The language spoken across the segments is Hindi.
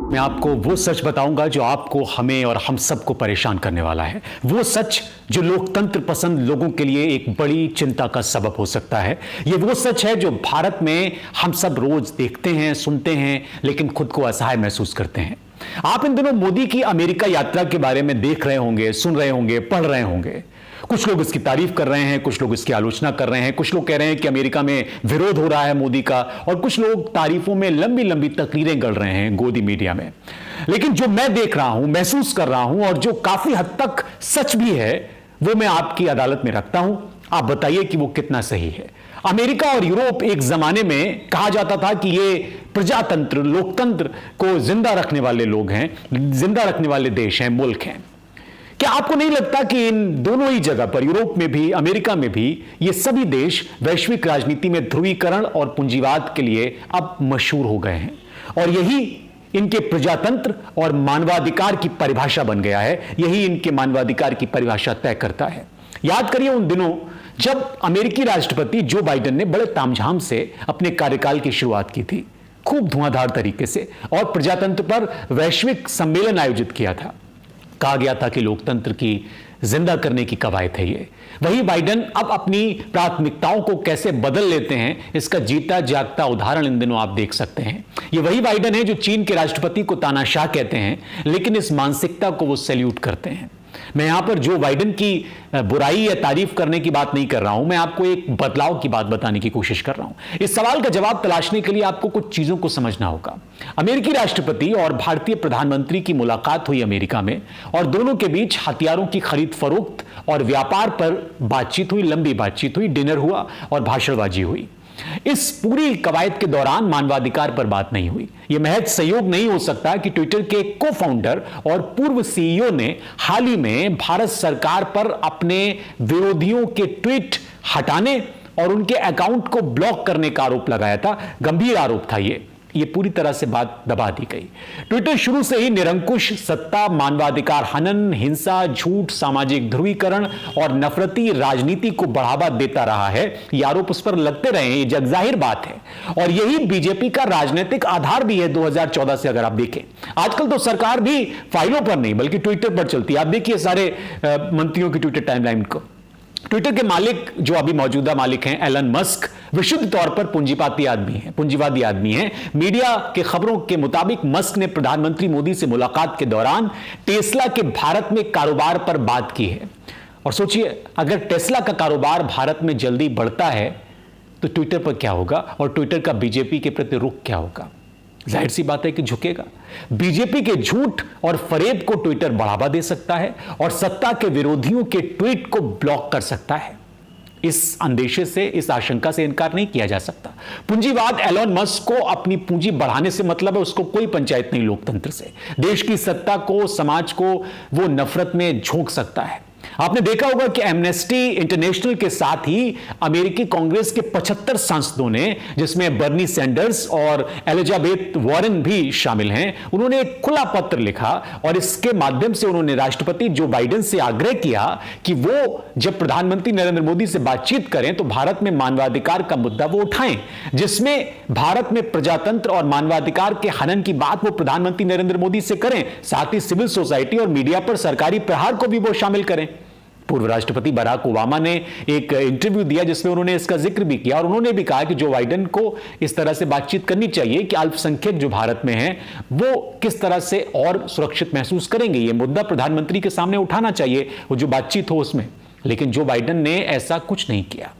मैं आपको वो सच बताऊंगा जो आपको, हमें और हम सबको परेशान करने वाला है। वो सच जो लोकतंत्र पसंद लोगों के लिए एक बड़ी चिंता का सबब हो सकता है। ये वो सच है जो भारत में हम सब रोज देखते हैं, सुनते हैं, लेकिन खुद को असहाय महसूस करते हैं। आप इन दिनों मोदी की अमेरिका यात्रा के बारे में देख रहे होंगे, सुन रहे होंगे, पढ़ रहे होंगे। कुछ लोग इसकी तारीफ कर रहे हैं, कुछ लोग इसकी आलोचना कर रहे हैं, कुछ लोग कह रहे हैं कि अमेरिका में विरोध हो रहा है मोदी का, और कुछ लोग तारीफों में लंबी लंबी तकरीरें गढ़ रहे हैं गोदी मीडिया में। लेकिन जो मैं देख रहा हूं, महसूस कर रहा हूं, और जो काफी हद तक सच भी है, वो मैं आपकी अदालत में रखता हूं। आप बताइए कि वो कितना सही है। अमेरिका और यूरोप एक जमाने में कहा जाता था कि ये प्रजातंत्र, लोकतंत्र को जिंदा रखने वाले लोग हैं, जिंदा रखने वाले देश हैं, मुल्क हैं। क्या आपको नहीं लगता कि इन दोनों ही जगह पर, यूरोप में भी, अमेरिका में भी, ये सभी देश वैश्विक राजनीति में ध्रुवीकरण और पूंजीवाद के लिए अब मशहूर हो गए हैं, और यही इनके प्रजातंत्र और मानवाधिकार की परिभाषा बन गया है, यही इनके मानवाधिकार की परिभाषा तय करता है। याद करिए उन दिनों जब अमेरिकी राष्ट्रपति जो बाइडेन ने बड़े तामझाम से अपने कार्यकाल की शुरुआत की थी, खूब धुआंधार तरीके से, और प्रजातंत्र पर वैश्विक सम्मेलन आयोजित किया था। कहा गया था कि लोकतंत्र की जिंदा करने की कवायद है ये। वही बाइडेन अब अपनी प्राथमिकताओं को कैसे बदल लेते हैं, इसका जीता जागता उदाहरण इन दिनों आप देख सकते हैं। ये वही बाइडेन है जो चीन के राष्ट्रपति को तानाशाह कहते हैं, लेकिन इस मानसिकता को वो सैल्यूट करते हैं। मैं यहां पर जो बाइडेन की बुराई या तारीफ करने की बात नहीं कर रहा हूं, मैं आपको एक बदलाव की बात बताने की कोशिश कर रहा हूं। इस सवाल का जवाब तलाशने के लिए आपको कुछ चीजों को समझना होगा। अमेरिकी राष्ट्रपति और भारतीय प्रधानमंत्री की मुलाकात हुई अमेरिका में, और दोनों के बीच हथियारों की खरीद फरोख्त और व्यापार पर बातचीत हुई, लंबी बातचीत हुई, डिनर हुआ और भाषणबाजी हुई। इस पूरी कवायद के दौरान मानवाधिकार पर बात नहीं हुई। यह महज संयोग नहीं हो सकता कि ट्विटर के को फाउंडर और पूर्व सीईओ ने हाल ही में भारत सरकार पर अपने विरोधियों के ट्वीट हटाने और उनके अकाउंट को ब्लॉक करने का आरोप लगाया था। गंभीर आरोप था ये पूरी तरह से बात दबा दी गई। ट्विटर शुरू से ही निरंकुश सत्ता, मानवाधिकार हनन, हिंसा, झूठ, सामाजिक ध्रुवीकरण और नफरती राजनीति को बढ़ावा देता रहा है। ये आरोप उस पर लगते रहे हैं, ये जगजाहिर बात है, और यही बीजेपी का राजनीतिक आधार भी है 2014 से। अगर आप देखें, आजकल तो सरकार भी फाइलों पर नहीं बल्कि ट्विटर पर चलती है। आप देखिए सारे मंत्रियों की ट्विटर टाइमलाइन को। ट्विटर के मालिक, जो अभी मौजूदा मालिक हैं, एलन मस्क, विशुद्ध तौर पर पूंजीवादी आदमी हैं। मीडिया के खबरों के मुताबिक मस्क ने प्रधानमंत्री मोदी से मुलाकात के दौरान टेस्ला के भारत में कारोबार पर बात की है। और सोचिए, अगर टेस्ला का कारोबार भारत में जल्दी बढ़ता है तो ट्विटर पर क्या होगा, और ट्विटर का बीजेपी के प्रति रुख क्या होगा? जाहिर सी बात है कि झुकेगा। बीजेपी के झूठ और फरेब को ट्विटर बढ़ावा दे सकता है और सत्ता के विरोधियों के ट्वीट को ब्लॉक कर सकता है। इस अंदेशे से, इस आशंका से इनकार नहीं किया जा सकता। पूंजीवाद एलन मस्क को अपनी पूंजी बढ़ाने से मतलब है, उसको कोई पंचायत नहीं लोकतंत्र से। देश की सत्ता को, समाज को वो नफरत में झोंक सकता है। आपने देखा होगा कि एमनेस्टी इंटरनेशनल के साथ ही अमेरिकी कांग्रेस के 75 सांसदों ने, जिसमें बर्नी सैंडर्स और एलिजाबेथ वॉरेन भी शामिल हैं, उन्होंने एक खुला पत्र लिखा, और इसके माध्यम से उन्होंने राष्ट्रपति जो बाइडेन से आग्रह किया कि वो जब प्रधानमंत्री नरेंद्र मोदी से बातचीत करें तो भारत में मानवाधिकार का मुद्दा वो उठाएं, जिसमें भारत में प्रजातंत्र और मानवाधिकार के हनन की बात वो प्रधानमंत्री नरेंद्र मोदी से करें, साथ ही सिविल सोसाइटी और मीडिया पर सरकारी प्रहार को भी वो शामिल करें। पूर्व राष्ट्रपति बराक ओबामा ने एक इंटरव्यू दिया जिसमें उन्होंने इसका जिक्र भी किया, और उन्होंने भी कहा कि जो बाइडेन को इस तरह से बातचीत करनी चाहिए कि अल्पसंख्यक जो भारत में हैं वो किस तरह से और सुरक्षित महसूस करेंगे। ये मुद्दा प्रधानमंत्री के सामने उठाना चाहिए, वो जो बातचीत हो उसमें। लेकिन जो बाइडेन ने ऐसा कुछ नहीं किया,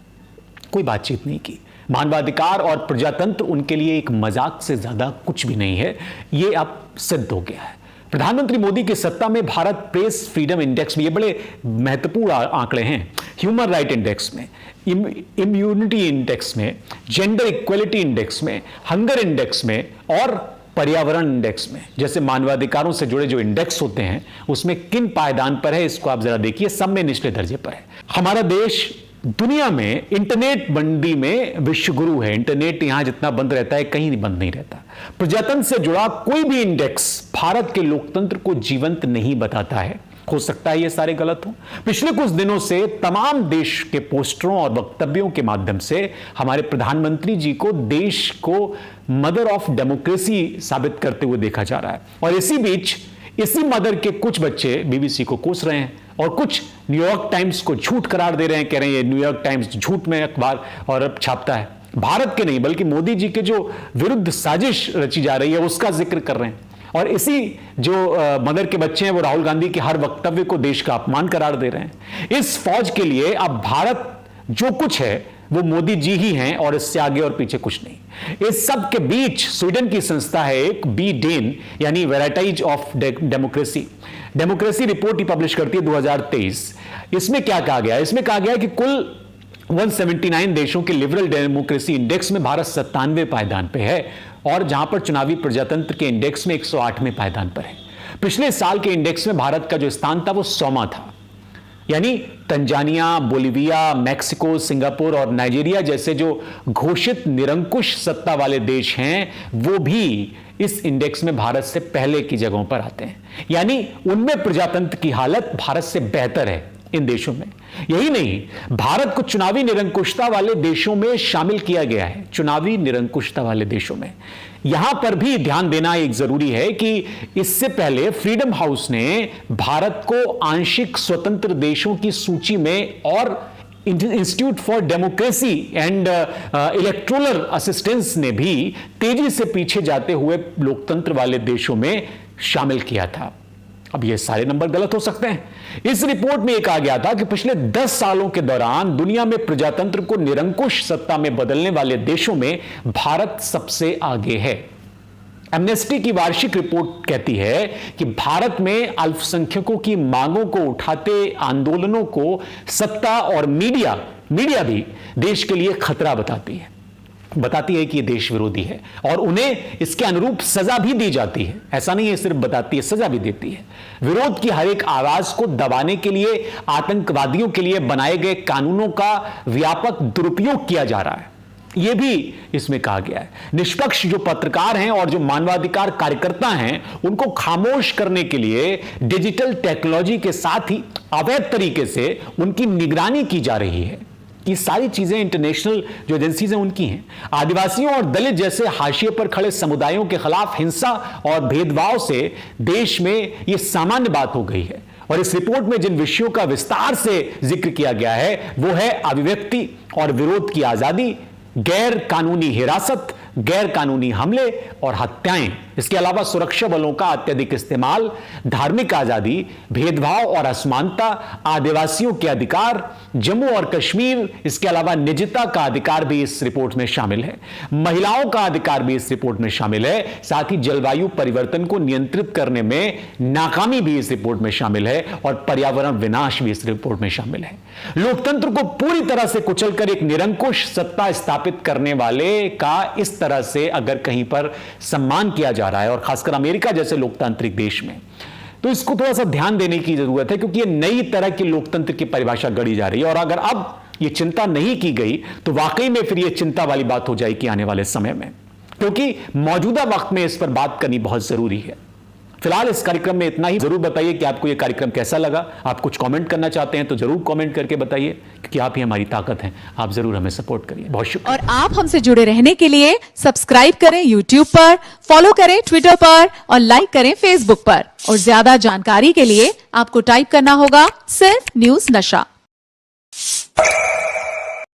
कोई बातचीत नहीं की। मानवाधिकार और प्रजातंत्र उनके लिए एक मजाक से ज्यादा कुछ भी नहीं है, ये अब सिद्ध हो गया है। प्रधानमंत्री मोदी की सत्ता में भारत प्रेस फ्रीडम इंडेक्स में, ये बड़े महत्वपूर्ण आंकड़े हैं, ह्यूमन राइट इंडेक्स में, इम्यूनिटी इंडेक्स में, जेंडर इक्वलिटी इंडेक्स में, हंगर इंडेक्स में और पर्यावरण इंडेक्स में, जैसे मानवाधिकारों से जुड़े जो इंडेक्स होते हैं, उसमें किन पायदान पर है इसको आप जरा देखिए। सब में निचले दर्जे पर है। हमारा देश दुनिया में इंटरनेट मंडी में विश्व गुरु है। इंटरनेट यहां जितना बंद रहता है, कहीं बंद नहीं रहता। प्रजातंत्र से जुड़ा कोई भी इंडेक्स भारत के लोकतंत्र को जीवंत नहीं बताता है। हो सकता है ये सारे गलत हो। पिछले कुछ दिनों से तमाम देश के पोस्टरों और वक्तव्यों के माध्यम से हमारे प्रधानमंत्री जी को देश को मदर ऑफ डेमोक्रेसी साबित करते हुए देखा जा रहा है। और इसी बीच इसी मदर के कुछ बच्चे बीबीसी को कोस रहे हैं और कुछ न्यूयॉर्क टाइम्स को झूठ करार दे रहे हैं, कह रहे हैं ये न्यूयॉर्क टाइम्स झूठ में अखबार और अब छापता है। भारत के नहीं बल्कि मोदी जी के जो विरुद्ध साजिश रची जा रही है उसका जिक्र कर रहे हैं। और इसी जो मदर के बच्चे हैं वो राहुल गांधी के हर वक्तव्य को देश का अपमान करार दे रहे हैं। इस फौज के लिए अब भारत जो कुछ है वो मोदी जी ही हैं और इससे आगे और पीछे कुछ नहीं। इस सब के बीच स्वीडन की संस्था है एक बी डेन यानी varieties of democracy report he publish करती है 2023। इसमें क्या कहा गया है? इसमें कहा गया है कि कुल 179 देशों के लिबरल डेमोक्रेसी इंडेक्स में भारत 97वें पायदान पे है और जहां पर चुनावी प्रजातंत्र के इंडेक्स में 108वें पायदान पर है। पिछले साल के इंडेक्स में भारत का जो स्थान था वो 100वां था। यानी तंजानिया, बोलिविया, मैक्सिको, सिंगापुर और नाइजीरिया जैसे जो घोषित निरंकुश सत्ता वाले देश हैं वो भी इस इंडेक्स में भारत से पहले की जगहों पर आते हैं। यानी उनमें प्रजातंत्र की हालत भारत से बेहतर है इन देशों में। यही नहीं, भारत को चुनावी निरंकुशता वाले देशों में शामिल किया गया है। चुनावी निरंकुशता वाले देशों में यहां पर भी ध्यान देना एक जरूरी है कि इससे पहले फ्रीडम हाउस ने भारत को आंशिक स्वतंत्र देशों की सूची में और institute for democracy and electoral assistance ने भी तेजी से पीछे जाते हुए लोकतंत्र वाले देशों में शामिल किया था। अब ये सारे नंबर गलत हो सकते हैं। इस रिपोर्ट में यह कहा गया था कि पिछले 10 सालों के दौरान दुनिया में प्रजातंत्र को निरंकुश सत्ता में बदलने वाले देशों में भारत सबसे आगे है। एमनेस्टी की वार्षिक रिपोर्ट कहती है कि भारत में अल्पसंख्यकों की मांगों को उठाते आंदोलनों को सत्ता और मीडिया भी देश के लिए खतरा बताती है कि यह देश विरोधी है और उन्हें इसके अनुरूप सजा भी दी जाती है। ऐसा नहीं है सिर्फ बताती है, सजा भी देती है। विरोध की हर एक आवाज को दबाने के लिए आतंकवादियों के लिए बनाए गए कानूनों का व्यापक दुरुपयोग किया जा रहा है, यह भी इसमें कहा गया है। निष्पक्ष जो पत्रकार हैं और जो मानवाधिकार कार्यकर्ता हैं उनको खामोश करने के लिए डिजिटल टेक्नोलॉजी के साथ ही अवैध तरीके से उनकी निगरानी की जा रही है। ये सारी चीजें इंटरनेशनल जो एजेंसीज हैं उनकी हैं। आदिवासियों और दलित जैसे हाशिए पर खड़े समुदायों के खिलाफ हिंसा और भेदभाव से देश में यह सामान्य बात हो गई है। और इस रिपोर्ट में जिन विषयों का विस्तार से जिक्र किया गया है वो है अभिव्यक्ति और विरोध की आजादी, गैर कानूनी हिरासत, गैर कानूनी हमले और हत्याएं, इसके अलावा सुरक्षा बलों का अत्यधिक इस्तेमाल, धार्मिक आजादी, भेदभाव और असमानता, आदिवासियों के अधिकार, जम्मू और कश्मीर, इसके अलावा निजता का अधिकार भी इस रिपोर्ट में शामिल है। महिलाओं का अधिकार भी इस रिपोर्ट में शामिल है। साथ ही जलवायु परिवर्तन को नियंत्रित करने में नाकामी भी इस रिपोर्ट में शामिल है और पर्यावरण विनाश भी इस रिपोर्ट में शामिल है। लोकतंत्र को पूरी तरह से कुचलकर एक निरंकुश सत्ता स्थापित करने वाले का इस तरह से अगर कहीं पर सम्मान किया जा रहा है और खासकर अमेरिका जैसे लोकतांत्रिक देश में, तो इसको थोड़ा सा ध्यान देने की जरूरत है क्योंकि ये नई तरह की लोकतंत्र की परिभाषा गढ़ी जा रही है। और अगर अब ये चिंता नहीं की गई तो वाकई में फिर ये चिंता वाली बात हो जाएगी आने वाले समय में, क्योंकि मौजूदा वक्त में इस पर बात करनी बहुत जरूरी है। फिलहाल इस कार्यक्रम में इतना ही। जरूर बताइए कि आपको यह कार्यक्रम कैसा लगा। आप कुछ कमेंट करना चाहते हैं तो जरूर कमेंट करके बताइए, क्योंकि आप ही हमारी ताकत हैं। आप जरूर हमें सपोर्ट करिए। बहुत शुक्रिया। और आप हमसे जुड़े रहने के लिए सब्सक्राइब करें YouTube पर, फॉलो करें Twitter पर और लाइक करें Facebook पर। और ज्यादा जानकारी के लिए आपको टाइप करना होगा सिर्फ न्यूज नशा।